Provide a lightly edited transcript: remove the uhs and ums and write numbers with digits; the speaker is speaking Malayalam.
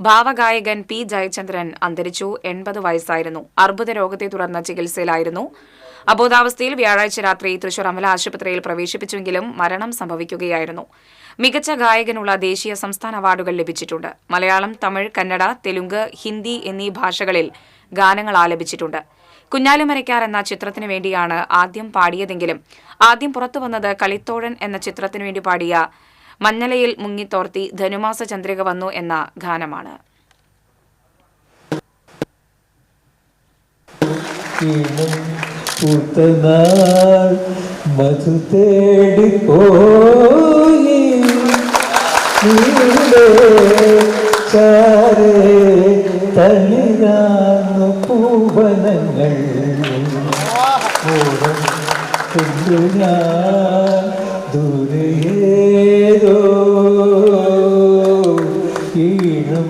ഭാവഗായകൻ പി ജയചന്ദ്രൻ അന്തരിച്ചു. 80 വയസ്സായിരുന്നു. അർബുദ രോഗത്തെ തുടർന്ന് ചികിത്സയിലായിരുന്നു. അബോധാവസ്ഥയിൽ വ്യാഴാഴ്ച രാത്രി തൃശൂർ അമല ആശുപത്രിയിൽ പ്രവേശിപ്പിച്ചുവെങ്കിലും മരണം സംഭവിക്കുകയായിരുന്നു. മികച്ച ഗായകനുള്ള ദേശീയ സംസ്ഥാന അവാർഡുകൾ ലഭിച്ചിട്ടുണ്ട്. മലയാളം, തമിഴ്, കന്നഡ, തെലുങ്ക്, ഹിന്ദി എന്നീ ഭാഷകളിൽ ഗാനങ്ങൾ ആലപിച്ചിട്ടുണ്ട്. കുഞ്ഞാലിമരയ്ക്കാർ എന്ന ചിത്രത്തിനു വേണ്ടിയാണ് ആദ്യം പാടിയതെങ്കിലും ആദ്യം പുറത്തുവന്നത് കളിത്തോഴൻ എന്ന ചിത്രത്തിനു വേണ്ടി പാടിയ മഞ്ഞലയിൽ മുങ്ങിത്തോർത്തി ധനുമാസ ചന്ദ്രിക വന്നു എന്ന ഗാനമാണ്. മധു തേടിപ്പോയി തനിരാന്നു പൂവനങ്ങൾ ഞാൻ ദൂരേതോ ഈണം